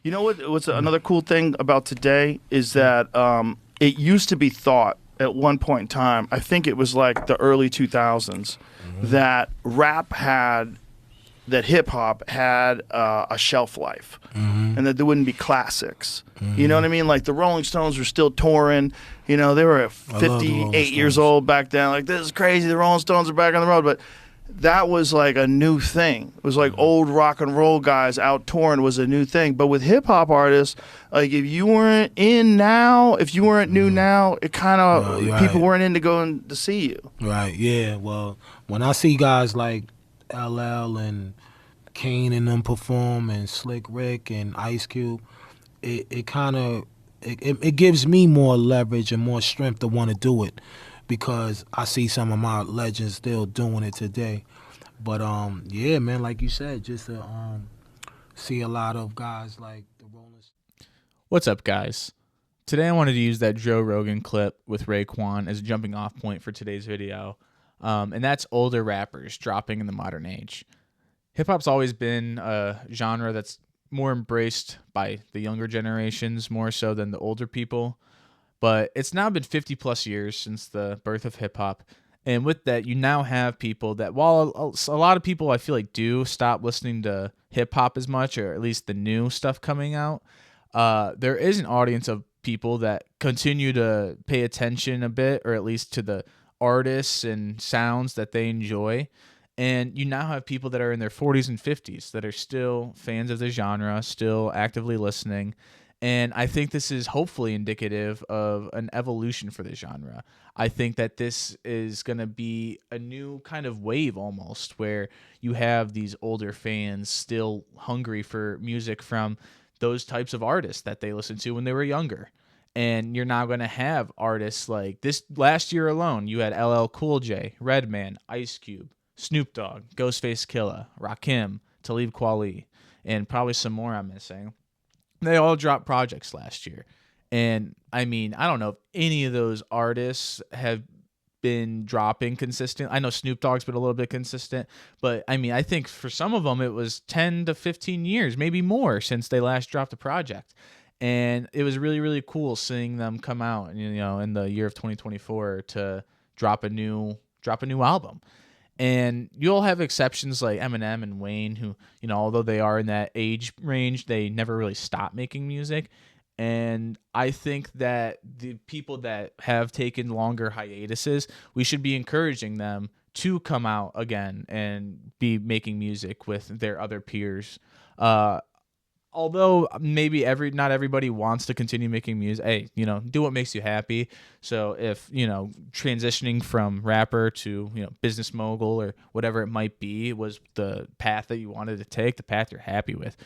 You know what's another cool thing about today is that it used to be thought at one point in time, I think it was like the early 2000s, that hip hop had a shelf life, and that there wouldn't be classics. You know what I mean? Like the Rolling Stones were still touring. You know, they were I love the Rolling 58 years Stones. old back then. Like, this is crazy. The Rolling Stones are back on the road. But that was like a new thing. It was like old rock and roll guys out touring was a new thing. But with hip hop artists, like if you weren't if you weren't new now, it kind No, of you're people right. weren't into going to see you. Right, yeah. Well, when I see guys like LL and Kane and them perform and Slick Rick and Ice Cube, it kind of it gives me more leverage and more strength to want to do it because I see some of my legends still doing it today. But yeah, man, like you said, just to see a lot of guys like the Rolling. What's up, guys? Today I wanted to use that Joe Rogan clip with Raekwon as a jumping off point for today's video, and that's older rappers dropping in the modern age. Hip hop's always been a genre that's more embraced by the younger generations more so than the older people, but it's now been 50 plus years since the birth of hip hop. And with that, you now have people that, while a lot of people I feel like do stop listening to hip hop as much, or at least the new stuff coming out, there is an audience of people that continue to pay attention a bit, or at least to the artists and sounds that they enjoy. And you now have people that are in their 40s and 50s that are still fans of the genre, still actively listening. And I think this is hopefully indicative of an evolution for the genre. I think that this is going to be a new kind of wave almost, where you have these older fans still hungry for music from those types of artists that they listened to when they were younger. And you're now going to have artists like this. Last year alone, you had LL Cool J, Redman, Ice Cube, Snoop Dogg, Ghostface Killah, Rakim, Talib Kweli, and probably some more I'm missing. They all dropped projects last year. And I mean, I don't know if any of those artists have been dropping consistent. I know Snoop Dogg's been a little bit consistent, but I mean, I think for some of them it was 10 to 15 years, maybe more, since they last dropped a project. And it was really really cool seeing them come out, in the year of 2024 to drop a new album. And you'll have exceptions like Eminem and Wayne, who, although they are in that age range, they never really stop making music. And I think that the people that have taken longer hiatuses, we should be encouraging them to come out again and be making music with their other peers. Although maybe not everybody wants to continue making music. Hey, do what makes you happy. So if transitioning from rapper to business mogul or whatever it might be was the path that you wanted to take, the path you're happy with,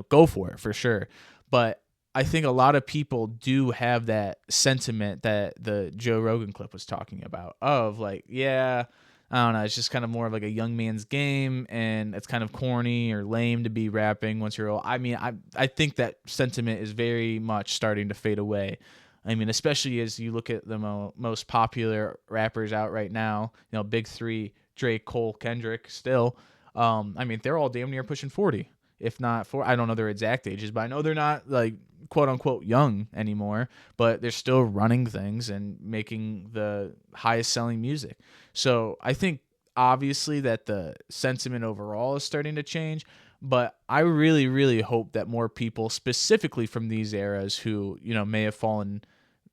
go for it for sure. But I think a lot of people do have that sentiment that the Joe Rogan clip was talking about, of like, yeah, I don't know, it's just kind of more of like a young man's game, and it's kind of corny or lame to be rapping once you're old. I mean, I think that sentiment is very much starting to fade away. I mean, especially as you look at the most popular rappers out right now, big three: Drake, Cole, Kendrick. Still, I mean, they're all damn near pushing 40, if not four. I don't know their exact ages, but I know they're not like quote unquote young anymore, but they're still running things and making the highest selling music. So I think obviously that the sentiment overall is starting to change, but I really, really hope that more people, specifically from these eras, who may have fallen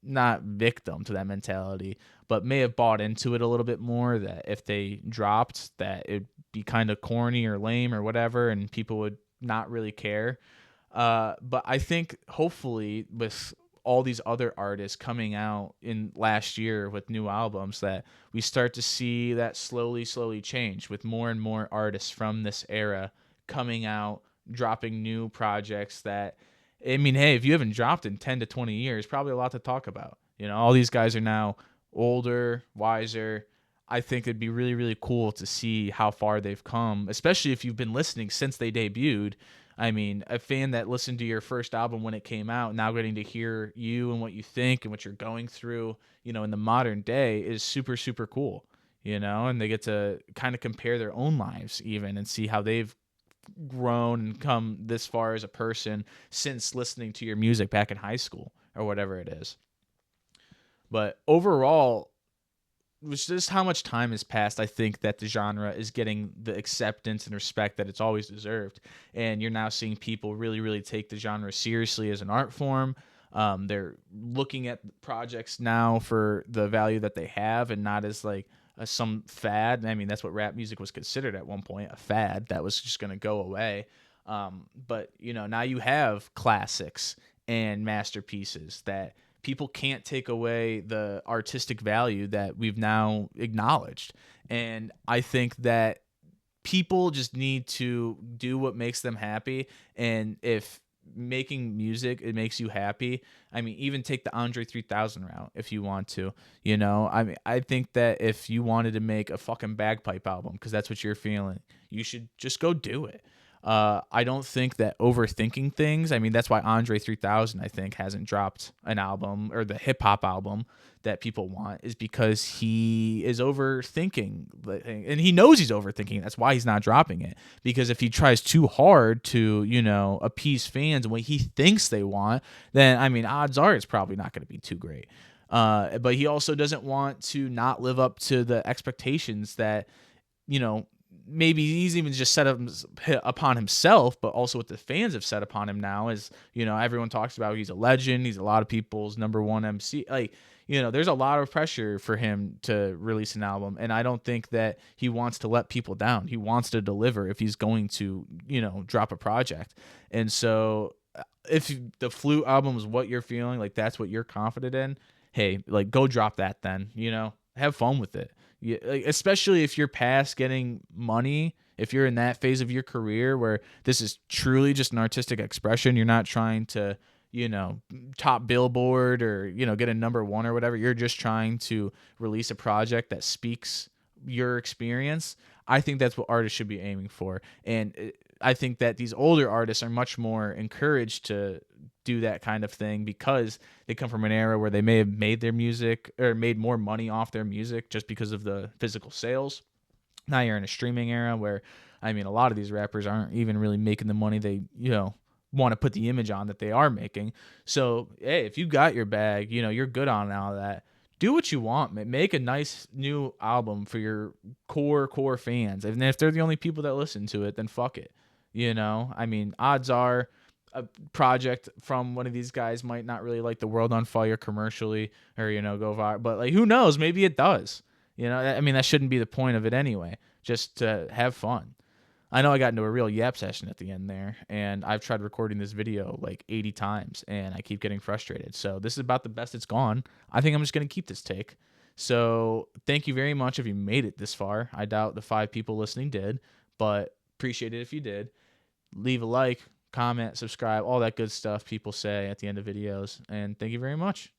not victim to that mentality, but may have bought into it a little bit more, that if they dropped, that it'd be kind of corny or lame or whatever, and people would not really care. But I think hopefully with all these other artists coming out in last year with new albums, that we start to see that slowly change, with more and more artists from this era coming out, dropping new projects that, I mean, hey, if you haven't dropped in 10 to 20 years, probably a lot to talk about. All these guys are now older, wiser. I think it'd be really, really cool to see how far they've come, especially if you've been listening since they debuted. I mean, a fan that listened to your first album when it came out, now getting to hear you and what you think and what you're going through, in the modern day, is super, super cool, and they get to kind of compare their own lives even and see how they've grown and come this far as a person since listening to your music back in high school or whatever it is. But overall, with just how much time has passed, I think that the genre is getting the acceptance and respect that it's always deserved. And you're now seeing people really, really take the genre seriously as an art form. They're looking at projects now for the value that they have and not as like some fad. I mean, that's what rap music was considered at one point, a fad that was just going to go away. But, you know, now you have classics and masterpieces that people can't take away the artistic value that we've now acknowledged. And I think that people just need to do what makes them happy. And if making music, it makes you happy, I mean, even take the Andre 3000 route if you want to, you know, I mean, I think that if you wanted to make a fucking bagpipe album, because that's what you're feeling, you should just go do it. I don't think that overthinking things. I mean, that's why Andre 3000, I think, hasn't dropped an album or the hip hop album that people want, is because he is overthinking, and he knows he's overthinking. That's why he's not dropping it. Because if he tries too hard to, you know, appease fans and what he thinks they want, then I mean, odds are it's probably not going to be too great. But he also doesn't want to not live up to the expectations that, you know, maybe he's even just set up upon himself, but also what the fans have set upon him now is, you know, everyone talks about he's a legend. He's a lot of people's number one MC. Like, you know, there's a lot of pressure for him to release an album. And I don't think that he wants to let people down. He wants to deliver if he's going to, you know, drop a project. And so if the Flute album is what you're feeling, like that's what you're confident in, hey, like go drop that then, you know, have fun with it. Yeah, like, especially if you're past getting money, if you're in that phase of your career where this is truly just an artistic expression, you're not trying to, you know, top Billboard or, you know, get a number one or whatever. You're just trying to release a project that speaks your experience. I think that's what artists should be aiming for. And I think that these older artists are much more encouraged to do that kind of thing because they come from an era where they may have made their music or made more money off their music just because of the physical sales. Now you're in a streaming era where, I mean, a lot of these rappers aren't even really making the money they, you know, want to put the image on that they are making. So, hey, if you got your bag, you know, you're good on all that. Do what you want, man. Make a nice new album for your core fans. And if they're the only people that listen to it, then fuck it. You know, I mean, odds are a project from one of these guys might not really light the world on fire commercially or, you know, go viral. But, like, who knows? Maybe it does. You know, I mean, that shouldn't be the point of it anyway, just to have fun. I know I got into a real yap session at the end there, and I've tried recording this video like 80 times, and I keep getting frustrated. So this is about the best it's gone. I think I'm just going to keep this take. So thank you very much if you made it this far. I doubt the 5 people listening did, but appreciate it if you did. Leave a like, comment, subscribe, all that good stuff people say at the end of videos. And thank you very much.